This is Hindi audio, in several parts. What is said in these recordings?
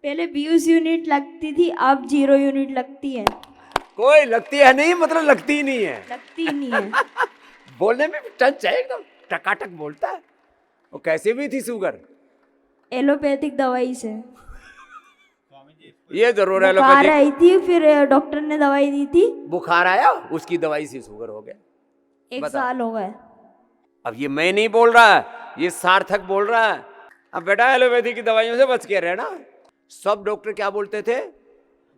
पहले 20 यूनिट लगती थी, अब 0 यूनिट लगती है। कोई लगती है नहीं, मतलब लगती ही नहीं है। लगती ही नहीं है। बोलने में भी टच है, एकदम टकाटक बोलता है। वो कैसे भी थी शुगर? एलोपैथिक दवाई से ये जरूर है बुखार एलोपैथिक। आई थी, फिर डॉक्टर ने दवाई दी थी। बुखार आया, उसकी दवाई से शुगर हो गया। 1 बता। साल हो गए। अब ये मैं नहीं बोल रहा, ये सार्थक बोल रहा है। अब बेटा एलोपैथी की दवाइयों से बच के रहना। सब डॉक्टर क्या बोलते थे?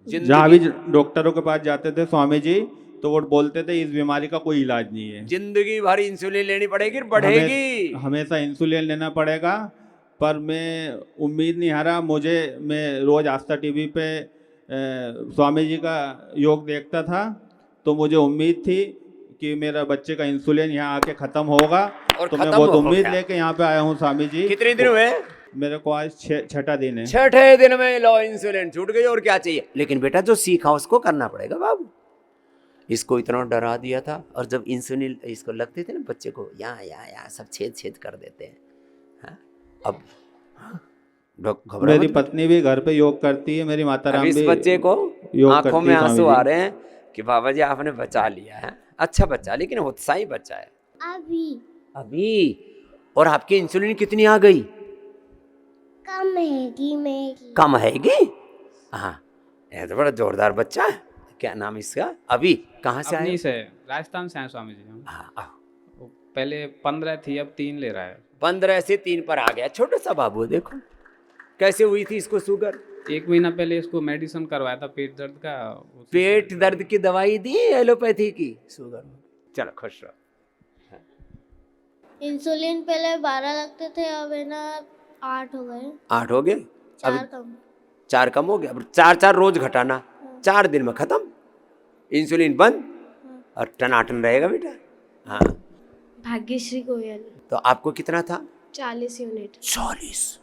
जहाँ भी डॉक्टरों के पास जाते थे स्वामी जी, तो वो बोलते थे इस बीमारी का कोई इलाज नहीं है, जिंदगी भर इंसुलिन लेनी पड़ेगी, बढ़ेगी। हमेशा इंसुलिन लेना पड़ेगा। पर मैं उम्मीद नहीं हारा। मैं रोज आस्था टीवी पे स्वामी जी का योग देखता था, तो मुझे उम्मीद थी कि मेरा बच्चे का इंसुलिन यहाँ आके ख़त्म होगा। और तो मैं खत्म बहुत हो उम्मीद गया। लेके यहाँ पे आया हूँ स्वामी जी। कितने दिन हुए? मेरे को आज छठा दिन है। छठे दिन में लो इंसुलिन छूट गई, और क्या चाहिए? लेकिन बेटा जो सीखा उसको करना पड़ेगा बाबू। इसको इतना डरा दिया था, और जब इंसुलिन इसको लगते थे ना बच्चे को, यहाँ सब छेद छेद कर देते हैं। हाँ? अब घबरा मेरी मत। पत्नी भी घर पे योग करती है, मेरी माता अब राम इस भी बच्चे को योग आंखों करती में है स्वामी आंसू जी। आ रहे हैं कि बाबा जी आपने बचा लिया है। अच्छा बच्चा, लेकिन उत्साही बच्चा है। अभी और आपकी इंसुलिन कितनी आ गई? कम हैगी मेरी। कम हैगी? हाँ, ये तो बड़ा जोरदार बच्चा है। क्या नाम इसका? अभी कहाँ से अपनी आया? से राजस्थान से हैं स्वामी जी हम। हाँ, वो पहले 15 थी, अब 3 ले रहा है। 15 से 3 पर आ गया। छोटा सा बाबू है, देखो कैसे हुई थी इसको शुगर। 1 महीना पहले इसको मेडिसिन करवाया था पेट दर्द का। पेट दर्द की दवाई दी, एलोपैथी की शुगर। चलो खुश रहो। इंसुलिन पहले 12 लगते थे, अब है ना 8 हो गए। 8 हो गए? 4 अब कम। 4 कम हो गया। अब 4 रोज घटाना, 4 दिन में खत्म। इंसुलिन बंद और टनाटन रहेगा बेटा। हाँ, भाग्यश्री गोयल। तो आपको कितना था? 40 यूनिट। 40।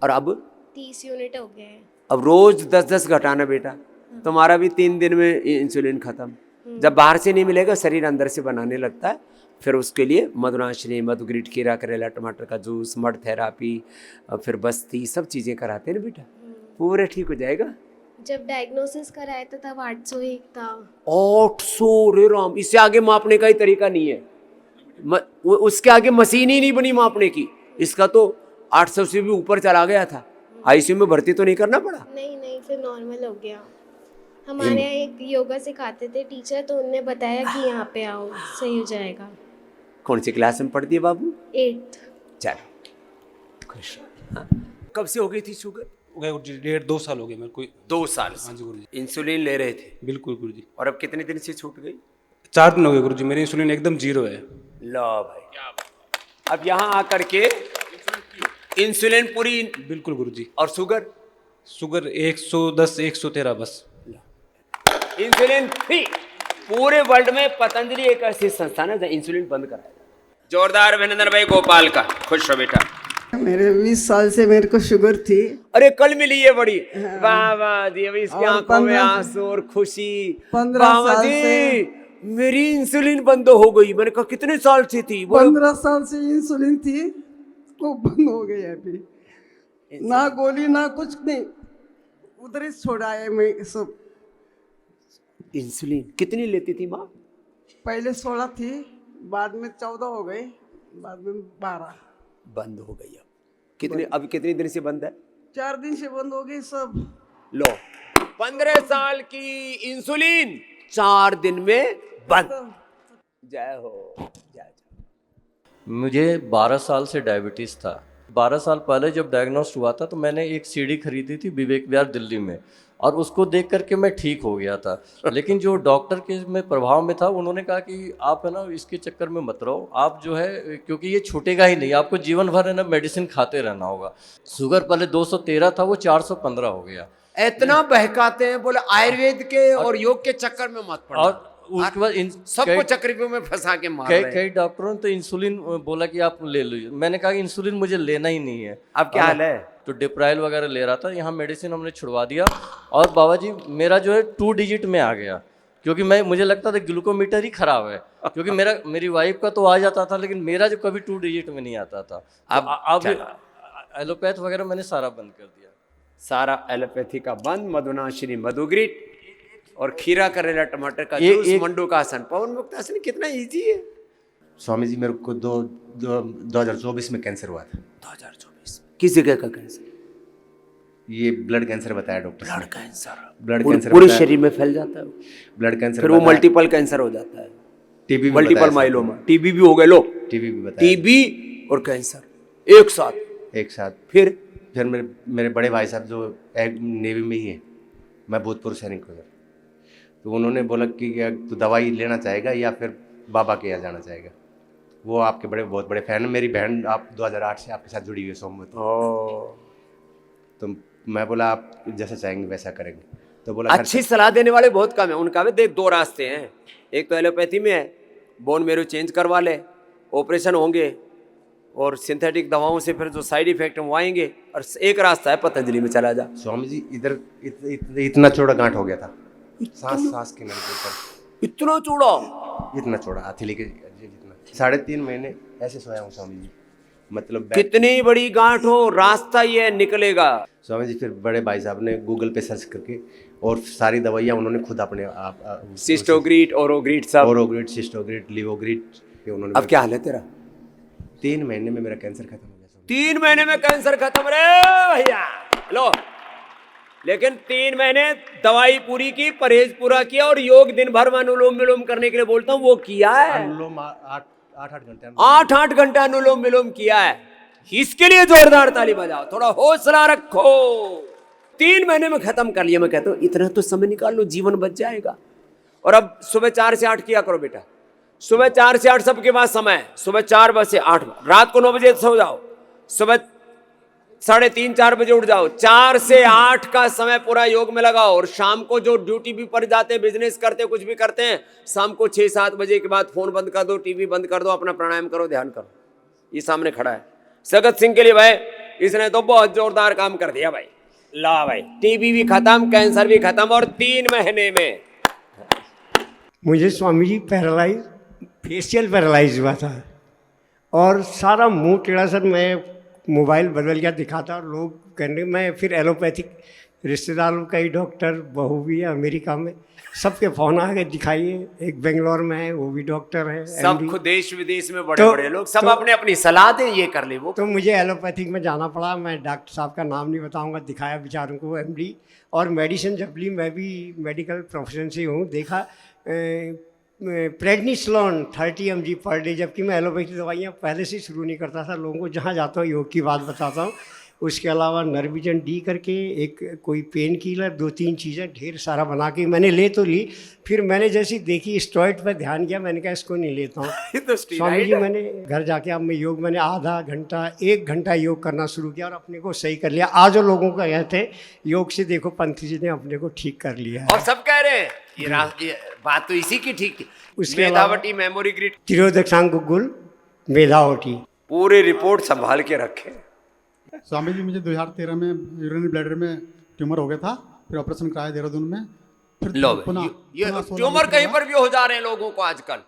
और अब 30 यूनिट हो गए। अब रोज 10-10 घटाना बेटा। तुम्हारा भी 3 दिन में इंसुलिन खत्म। जब बाहर से नहीं मिलेगा, शरीर अंदर से बनाने लगता है। फिर उसके लिए मधुनाशनी, मधुग्रीट, खीरा, करेला, टमाटर का जूस, मड थेरापी, फिर बस्ती, सब चीज़ें कराते हैं ना बेटा, पूरा ठीक हो जाएगा। जब डायग्नोसिस कराया था तब 801 था। 800? रे राम, इससे आगे मापने का ही तरीका नहीं है। उसके आगे मशीन ही नहीं बनी मापने की। इसका तो 800 से भी ऊपर चला गया था। आईसीयू में भर्ती तो नहीं करना पड़ा? नहीं, फिर नॉर्मल हो गया। हमारे यहाँ एक योगा सिखाते थे टीचर, तो उनने बताया कि यहाँ पे आओ, सही हो जाएगा। कौन सी क्लास में पढ़ती है बाबू? 8th। चलो खुश। हाँ। कब से हो गई थी शुगर? हो गए गुरुजी, 1.5-2 साल हो गए मेरे को। 2 साल से? हाँ जी गुरुजी। इंसुलिन ले रहे थे? बिल्कुल गुरुजी। और अब कितने दिन से छूट गई? 4 दिन हो गए गुरुजी, मेरी इंसुलिन एकदम 0 है। लो भाई, अब यहाँ आकर के इंसुलिन पूरी। बिल्कुल गुरुजी। और शुगर? शुगर 110-113 बस। Insulin free. पूरे वर्ल्ड में पतंजलि एक ऐसी संस्थान है जहाँ इंसुलिन बंद कराया। जोरदार अभिनंदन भाई गोपाल का। खुश रहो बेटा। मेरे 20 साल से मेरे को शुगर थी। अरे कल मिली है बड़ी। वाह वाह जी, अभी इसकी आंखों में आंसू और खुशी। 15 वाह साल जी, से मेरी इंसुलिन बंद हो गई। मैंने कहा कितने साल से थी? 15 साल से इंसुलिन थी, वो बंद हो गई है अभी। ना गोली ना कुछ नहीं, उधर ही छोड़ा है मैं सब। इंसुलिन कितनी लेती थी माँ? पहले 16 थी, बाद में 14 हो गई, बाद में 12। बंद हो गई। अब कितने दिन से बंद है? 4 दिन से बंद हो गई सब। लो, 15 साल की इंसुलिन 4 दिन में बंद। जय हो, जय। मुझे 12 साल से डायबिटीज़ था। 12 साल पहले जब डायग्नोस्ट हुआ था तो मैंने एक सीडी खरीदी थी विवेक विहार दिल्ली में, और उसको देख करके मैं ठीक हो गया था। लेकिन जो डॉक्टर के में प्रभाव में था, उन्होंने कहा कि आप है ना इसके चक्कर में मत रहो, आप जो है, क्योंकि ये छूटेगा ही नहीं, आपको जीवन भर है ना मेडिसिन खाते रहना होगा। शुगर पहले 213 था, वो 415 हो गया। इतना बहकाते हैं, बोले आयुर्वेद के और योग के चक्कर में मत पड़ना। और उसके बाद सबको चक्रव्यूह में फंसा के मार रहे हैं। कई डॉक्टरों ने तो इंसुलिन बोला कि आप ले लीजिए। मैंने कहा कि इंसुलिन मुझे लेना ही नहीं है। अब क्या हाल है? तो डिप्राइल वगैरह ले रहा था, यहाँ मेडिसिन हमने छुड़वा दिया, और बाबा जी मेरा जो है 2 डिजिट में आ गया। क्योंकि मुझे लगता था ग्लूकोमीटर ही खराब है, क्योंकि मेरी वाइफ का तो आ जाता था, लेकिन मेरा जो कभी 2 डिजिट में नहीं आता था। अब एलोपैथ वगैरह मैंने सारा बंद कर दिया। सारा एलोपैथी का बंद, मधुनाशिनी मधुग्रिट और खीरा करेला टमाटर का एक- जूस, एक- मंडूकासन, पवन मुक्तासन, कितना इजी है। स्वामी जी मेरे को 2024 में कैंसर हुआ था। 2024 किस जगह का कैंसर? ये ब्लड कैंसर बताया डॉक्टर ब्लड कैंसर। ब्लड पूरे कैंसर पूरे बताया। शरीर में फैल जाता है, ब्लड कैंसर फिर वो मल्टीपल कैंसर हो जाता है, टीबी मल्टीपल माइलोमा, टीबी भी हो गए। लो, टीबी भी बताया टीबी और कैंसर एक साथ। एक साथ। फिर मेरे बड़े भाई साहब जो नेवी में ही है, मैं भूतपूर्व सैनिक हूँ, तो उन्होंने बोला कि तू दवाई लेना चाहेगा या फिर बाबा के यहाँ जाना चाहेगा। वो आपके बहुत बड़े फैन है। मेरी बहन आप 2008 से आपके साथ जुड़ी हुई है सोमवती। तो मैं बोला आप जैसा चाहेंगे वैसा करेंगे। तो बोला अच्छी सलाह देने वाले बहुत कम है। उनका भी देख, दो रास्ते हैं, एक तो एलोपैथी में है, बोन मेरो चेंज करवा ले, ऑपरेशन होंगे और सिंथेटिक दवाओं से फिर जो साइड इफेक्ट हैं वो आएंगे, और एक रास्ता है पतंजलि में चला जा। स्वामी जी इधर इतना चौड़ा गांठ हो गया था, सांस के नल के ऊपर इतना चौड़ा, इतना चौड़ा हथेली के जितना। 3.5 महीने ऐसे सोया हूँ स्वामी जी, मतलब कितनी बड़ी गांठ हो, रास्ता ये निकलेगा। स्वामी जी फिर बड़े भाई साहब ने गूगल पे सर्च करके और सारी दवाइयाँ उन्होंने खुद अपने आप सिस्टोग्रीट, ओरोग्रीट, सब ओरोग्रीट, सिस्टोग्रीट, लिवोग्रीट के उन्होंने। अब क्या हाल है तेरा? 3 महीने में मेरा कैंसर खत्म हो गया। 3 महीने में कैंसर खत्म रे भैया, लो। लेकिन 3 महीने दवाई पूरी की, परहेज पूरा किया, और योग दिन भर में अनुलोम विलोम करने के लिए बोलता हूँ वो किया है। अनुलोम 8-8 घंटे 8-8 घंटा अनुलोम विलोम किया है। इसके लिए जोरदार ताली बजाओ, थोड़ा हौसला रखो। 3 महीने में खत्म कर लिया। मैं कहता हूँ इतना तो समय निकाल लो, जीवन बच जाएगा। और अब सुबह 4 से 8 किया करो बेटा, सुबह 4 से 8 सबके पास समय है। सुबह 4 बजे से 8, रात को 9 बजे सो जाओ, सुबह 3:30-4 बजे उठ जाओ। 4 से 8 का समय पूरा योग में लगाओ। और शाम को जो ड्यूटी भी पर जाते हैं, बिजनेस करते कुछ भी करते हैं, शाम को 6-7 बजे के बाद फोन बंद कर दो, टीवी बंद कर दो, अपना प्राणायाम करो, ध्यान करो। ये सामने खड़ा है सगत सिंह के लिए भाई, इसने तो बहुत जोरदार काम कर दिया भाई। ला भाई, टीबी भी खत्म, कैंसर भी खत्म, और 3 महीने में। मुझे Swami ji paralyse, facial paralyse हुआ था और सारा मुंह टेढ़ा। सर मैं मोबाइल बदल गया दिखाता, और लोग कहने, मैं फिर एलोपैथिक, रिश्तेदारों का ही डॉक्टर, बहू भी है अमेरिका में, सबके फ़ोन आ गए दिखाइए। एक बेंगलोर में है, वो भी डॉक्टर है, सब MD। खुद देश विदेश में बड़े बड़े लोग, सब अपने अपनी सलाह दें, ये कर ले वो। तो मुझे एलोपैथिक में जाना पड़ा। मैं डॉक्टर साहब का नाम नहीं बताऊंगा, दिखाया बेचारों को, MD। और मेडिसिन जब ली, मैं भी मेडिकल प्रोफेशन से हूँ, देखा प्रेडनिसोलोन 30 mg पर डे, जबकि मैं एलोपैथी दवाइयाँ पहले से शुरू नहीं करता था। लोगों को जहाँ जाता हूँ योग की बात बताता हूँ। उसके अलावा नर्विजन डी करके एक कोई पेन किलर, 2-3 चीज़ें ढेर सारा बना के मैंने ले तो ली। फिर मैंने जैसी देखी स्टेरॉइड पर ध्यान किया, मैंने कहा इसको नहीं लेता हूँ। तो स्वामी जी मैंने घर जाके अब मैं योग, मैंने आधा घंटा 1 घंटा योग करना शुरू किया और अपने को सही कर लिया। आज जो लोगों का कहते हैं योग से देखो पंथी जी ने अपने को ठीक कर लिया है। और सब कह रहे हैं ये बात तो इसी की ठीक थी। उसके मेधावटी, मेमोरी ग्रिड, तिरोदक्षांग गुगुल, मेधावटी, पूरी रिपोर्ट संभाल के रखे। स्वामी जी मुझे 2013 में यूरिनरी ब्लैडर में ट्यूमर हो गया था, फिर ऑपरेशन कराया देहरादून में। फिर लो पुनः ये पुनः 16 ट्यूमर में कहीं पर भी हो जा रहे हैं लोगों को आजकल।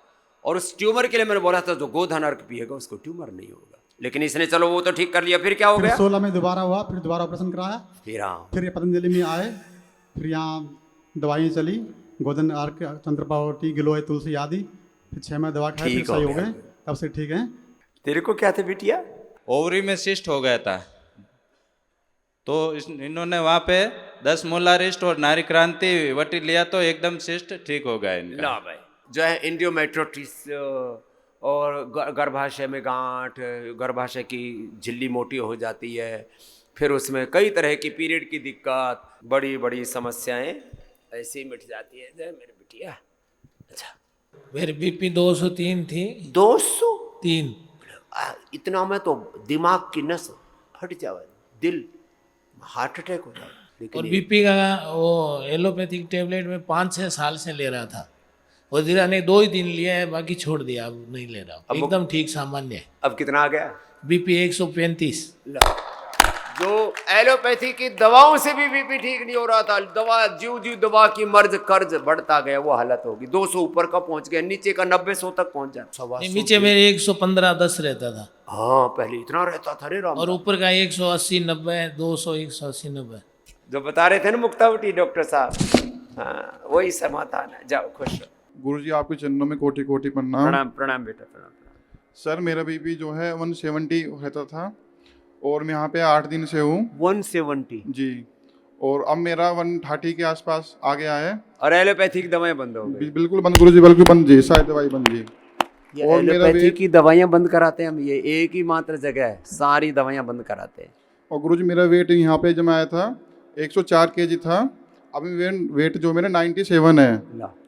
और उस ट्यूमर के लिए मैंने बोला था जो गोधन अर्क पिएगा उसको ट्यूमर नहीं होगा, लेकिन इसने चलो वो तो ठीक कर लिया। फिर क्या हो फिर गया? 16 में दोबारा हुआ, फिर दोबारा ऑपरेशन कराया। फिर ये पतंजलि में आए, फिर यहाँ दवाइयाँ चली, गोधन अर्क, चंद्रपावती, गिलोय, तुलसी आदि। फिर 6 में दवा खाई, फिर ठीक सही हो हो गया। गए, तब से ठीक है। तेरे को क्या था बिटिया? ओवरी में सिस्ट हो गया था, तो इन्होंने वहाँ पे 10 मोलारिस्ट और नारी क्रांति वटी लिया तो एकदम सिस्ट ठीक हो गया इनका। ना भाई, जो है इंडियोमेट्रोटिस और गर्भाशय में गांठ, गर्भाशय की झिल्ली मोटी हो जाती है, फिर उसमें कई तरह की पीरियड की दिक्कत, बड़ी बड़ी समस्याएं ऐसे ही मिट जाती है। जय मेरी बिटिया। अच्छा, मेरी बीपी 203 थी। 203? इतना में तो दिमाग की नस फट जाए, दिल, हार्ट अटैक हो जाए। और बीपी का वो एलोपैथिक टेबलेट में 5-6 साल से ले रहा था, वो धीरे नहीं 2 ही दिन लिया है, बाकी छोड़ दिया, अब नहीं ले रहा हूँ, एकदम ठीक सामान्य है। अब कितना आ गया? बीपी 135। जो एलोपैथी की दवाओं से भी बीपी ठीक नहीं हो रहा था, दवा जीव दवा की मर्ज कर्ज बढ़ता गया, वो हालत होगी। 200 ऊपर का पहुंच गया, नीचे का 90-100 तक पहुंच जाए। नीचे मेरे 115-10 रहता था। हाँ, पहले इतना रहता था रे राम। और ऊपर का 180-90, 200, 180-90। जो बता रहे थे ना मुक्तावटी डॉक्टर साहब, हाँ वही समाधान है। जाओ खुश रहो। गुरुजी आपके चरणों में कोटि कोटि प्रणाम। प्रणाम प्रणाम बेटा प्रणाम। सर मेरा बीपी जो है 170 रहता था और मैं यहाँ पे 8 दिन से हूँ। 170 जी, और अब मेरा 130 के आसपास आ गया है। और एलोपैथिक दवाएं बंद हो गई? बिल्कुल बंद गुरुजी, बिल्कुल बंद जी, सारी दवाई बंद जी। और एलोपैथी की दवाइयाँ बंद कराते हैं हम, ये एक ही मात्र जगह है सारी दवाइयाँ बंद कराते हैं। और गुरुजी मेरा वेट यहाँ पे जब मैं आया था 104 kg था, अभी वेट जो मेरा 97 है।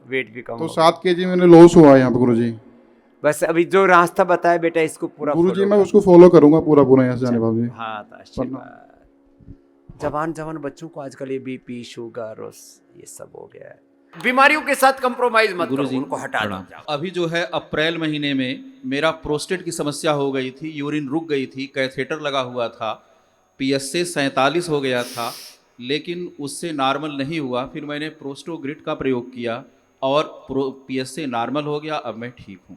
वेट भी कम तो 7 kg मैंने लॉस हुआ है यहाँ पे गुरुजी। बस अभी जो रास्ता बताया बेटा इसको पूरा गुरुजी मैं उसको फॉलो करूंगा पूरा यहाँ से जाने बाबू जी। हाँ तो आशीर्वाद। जवान जवान बच्चों को आजकल ये बीपी शुगर और ये सब हो गया है। बीमारियों के साथ कंप्रोमाइज मत करो, उनको हटा दो। अभी जो है अप्रैल महीने में मेरा प्रोस्टेट की समस्या हो गई थी, यूरिन रुक गई थी, कैथेटर लगा हुआ था, PSA 47 हो गया था, लेकिन उससे नॉर्मल नहीं हुआ। फिर मैंने प्रोस्टोग्रिड का प्रयोग किया और PSA नॉर्मल हो गया। अब मैं ठीक हूँ।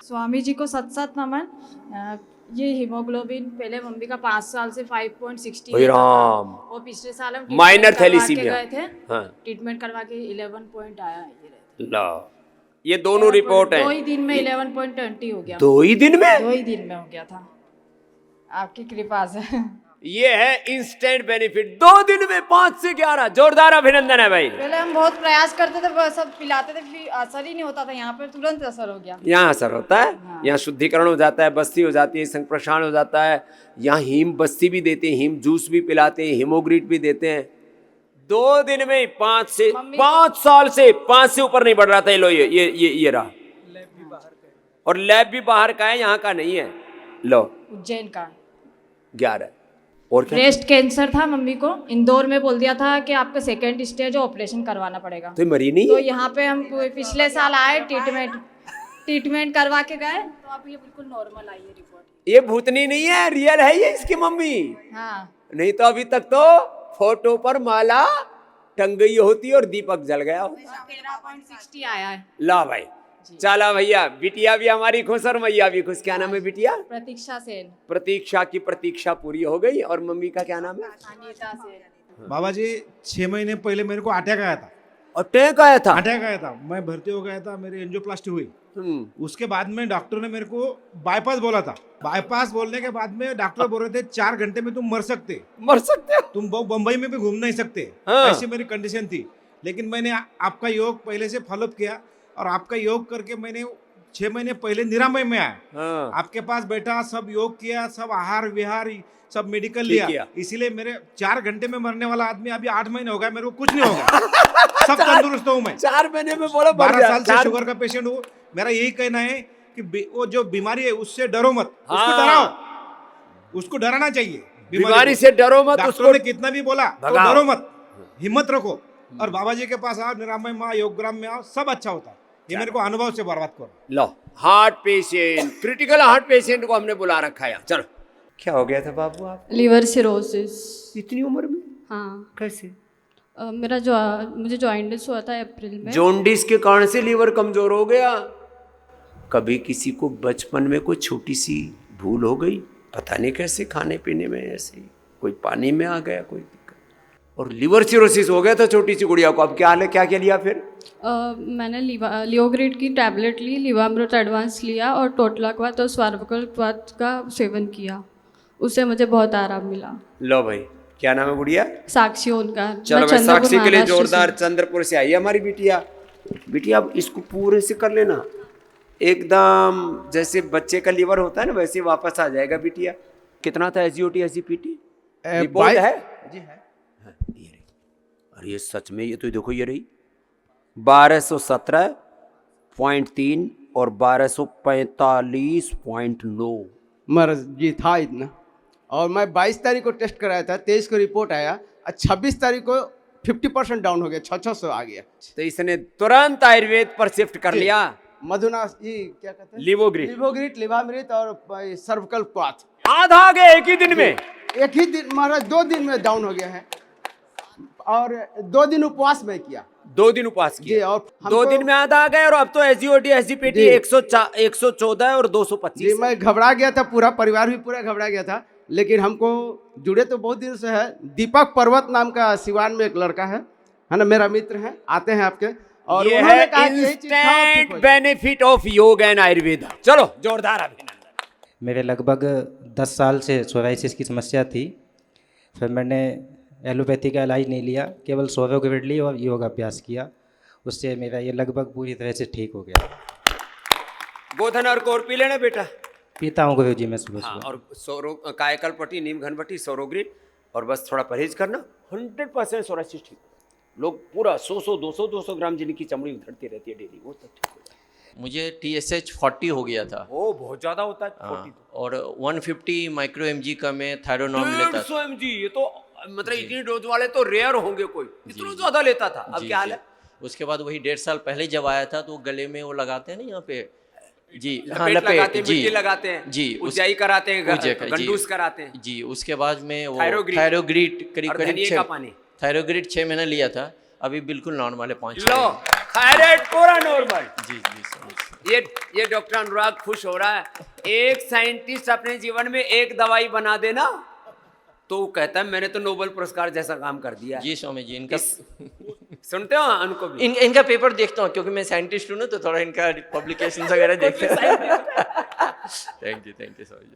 स्वामी जी को सत सत नमन। ये हीमोग्लोबिन पहले मम्मी का 5 साल से 5.60 ओए राम। और पिछले साल हम माइनर ट्रीटमेंट करवा के थैलीसीमिया। गए थे। हाँ। ट्रीटमेंट करवा के 11 पॉइंट आया है ये। ला ये दोनों रिपोर्ट है। 2 ही दिन में 11.20 हो गया। 2 ही दिन में? 2 ही दिन में हो गया था, आपकी कृपा से। ये है इंस्टेंट बेनिफिट। 2 दिन में 5 से 11। जोरदार अभिनंदन है भाई। पहले हम बहुत प्रयास करते थे, सब पिलाते थे, फिर असर ही नहीं होता था। यहाँ पे तुरंत असर हो गया। यहाँ असर होता है। यहाँ शुद्धिकरण हो जाता है, बस्ती हो जाती है, संप्रसारण हो जाता है। यहाँ हीम बस्ती भी देते हैं, हीम जूस भी पिलाते हैं, हीमोग्रिड भी देते हैं। 2 दिन में 5 साल से 5 से ऊपर नहीं बढ़ रहा था। ये लो ये रहा। और लैब भी बाहर का है, यहाँ का नहीं है। लो उज्जैन का 11। और क्या? ब्रेस्ट कैंसर था मम्मी को, इंदौर में बोल दिया था कि आपका 2nd स्टेज ऑपरेशन करवाना पड़ेगा। तो मरी नहीं? तो यहाँ पे हम पिछले साल आए, ट्रीटमेंट करवा के गए, तो अब ये बिल्कुल नॉर्मल आई है रिपोर्ट। ये भूतनी नहीं है, रियल है ये इसकी मम्मी। हाँ। नहीं तो अभी तक तो फोटो पर माला टंग गई होती और दीपक जल गया हो। 13.60 आया है। ला भाई चला भैया, बिटिया भी हमारी खुश और मैया भी खुश। क्या नाम है बिटिया? प्रतीक्षा सेन। प्रतीक्षा की प्रतीक्षा पूरी हो गई। और मम्मी का क्या नाम है? अनीता सेन। बाबा जी 6 महीने पहले मेरे को अटैक आया था। अटैक आया था? अटैक आया था, मैं भर्ती हो गया था, मेरी एंजियोप्लास्टी हुई। उसके बाद में डॉक्टर ने मेरे को बाईपास बोला था। बाईपास बोलने के बाद में डॉक्टर बोल रहे थे 4 घंटे में तुम मर सकते तुम बम्बई में भी घूम नहीं सकते। हाँ। ऐसी मेरी कंडीशन थी। लेकिन मैंने आपका योग पहले से फॉलोअप किया और आपका योग करके मैंने 6 महीने पहले निरामय में आया। हाँ। आपके पास बैठा, सब योग किया, सब आहार विहार सब मेडिकल लिया। इसीलिए मेरे 4 घंटे में मरने वाला आदमी अभी 8 महीने हो गया, मेरे को कुछ नहीं होगा। सब तंदुरुस्त हूँ मैं। 4 महीने में बोलो 12 साल से शुगर का पेशेंट हूँ। मेरा यही कहना है कि वो जो बीमारी है उससे डरो मत, उसको डराओ, उसको डराना चाहिए। बीमारी से डरो मत। डॉक्टरों ने कितना भी बोला तो डरो मत, हिम्मत रखो और बाबा जी के पास आओ, निरामय में आओ, योगग्राम में आओ, सब अच्छा होता है। ये मेरे को अनुभव से बर्बाद करो। लो heart patient, critical heart patient को हमने बुला रखा है। चलो क्या हो गया था बाबू आप? Liver cirrhosis. इतनी उम्र में? हाँ। कैसे? मुझे जॉइंटिस हुआ था अप्रैल में। जॉन्डिस के कारण से लीवर कमजोर हो गया। कभी किसी को बचपन में कोई छोटी सी भूल हो गई, पता नहीं कैसे, खाने पीने में ऐसे कोई पानी में आ गया, कोई दिक्कत, और लिवर सिरोसिस हो गया था छोटी सी गुड़िया को। अब क्या हाल है, क्या क्या लिया फिर? मैंने लियोग्रिड की टैबलेट ली, लिवामृत एडवांस लिया और टोटलाक्वाथ और स्वार्वक्वाथ का सेवन किया। उससे मुझे बहुत आराम मिला। लो भाई क्या नाम है गुड़िया? साक्षी उनका। चलो भाई साक्षी के लिए जोरदार। चंद्रपुर से आई है हमारी बिटिया। बिटिया अब इसको पूरे से कर लेना, एकदम जैसे बच्चे का लीवर होता है ना वैसे वापस आ जाएगा बिटिया। कितना था SGOT SGPT? रिपोर्ट है जी? है। ये रही। अरे ये सच में, ये तो देखो ये रही 1217.3 और 1245.9 मर्ज जी था इतना। और मैं 22 तारीख को टेस्ट कराया था, 23 को रिपोर्ट आया, 26 तारीख को 50% डाउन हो गया, 600 आ गया। तो इसने तुरंत आयुर्वेद पर शिफ्ट कर लिया। मधुनाश ये क्या कहते हैं? लिवोग्रिड, लिवामृत और सर्विकल क्वाथ। आधा आ गया एक ही दिन में। एक ही दिन महाराज, 2 दिन में डाउन हो गया है। और 2 दिन उपवास में किया। 2 दिन उपवास किया और 2 दिन में आधा आ गए। और अब तो SGOT SGPT 114 और 225। मैं घबरा गया था, पूरा परिवार भी पूरा घबरा गया था। लेकिन हमको जुड़े तो बहुत दिन से है। दीपक पर्वत नाम का सिवान में एक लड़का है ना, मेरा मित्र है, आते हैं आपके, और ये उन्होंने है कहा कि यही चीज खाओ, ठीक इंस्टेंट हो जाए। बेनिफिट ऑफ योग एंड आयुर्वेदा। चलो जोरदार अभिनंदन। मेरे लगभग 10 साल से सोराइसिस की समस्या थी। फिर मैंने एलोपैथी का इलाज नहीं लिया, केवल सोरोग्रिड ली और योग अभ्यास किया। उससे मेरा ये लगभग पूरी तरह से ठीक हो गया। गोधन और कोर पी लेना बेटा। पीता हूँ गुरु जी मैं सुबह हाँ, सुबह। और सौरो कायकल्पट्टी, नीम घनपट्टी, सौरोग्रिड, और बस थोड़ा परहेज करना, 100% सोराइसिस ठीक। लोग पूरा 100-200 ग्राम जिनकी चमड़ी उधड़ती रहती है डेली, वो तब ठीक हो जाए। मुझे TSH 40 हो गया था। वो बहुत ज़्यादा होता है। हाँ, और 150 माइक्रो mg का मैं थायरोनॉर्म लेता था। 150 mg, ये तो मतलब इतनी डोज वाले तो रेयर होंगे कोई, इतना ज़्यादा लेता था। अब क्या हाल है? उसके बाद वही 1.5 साल पहले जब आया था तो गले में वो लगाते हैं ना यहाँ पे, जी हाँ, लपेट लगाते हैं, जी मिट्टी लगाते हैं, जी, उज्जाई कराते हैं, उज्जै- गंडूस जी, कराते हैं जी। उसके बाद में वो थायरोग्रिड। थायरोग्रिड करीब और करीब धनिये का पानी। थायरोग्रिड 6 महीने लिया था, अभी बिल्कुल नॉर्मल है, 5 लो थायराइड पूरा नॉर्मल। जी जी। ये डॉक्टर अनुराग खुश हो रहा है। एक साइंटिस्ट अपने जीवन में एक दवाई बना देना तो वो कहता है मैंने तो नोबेल पुरस्कार जैसा काम कर दिया। जी स्वामी जी, इनका सुनते हो उनको भी? इनका पेपर देखता हूँ क्योंकि मैं साइंटिस्ट हूँ ना, तो थोड़ा इनका पब्लिकेशन वगैरह देखते हैं। Thank you Swami ji.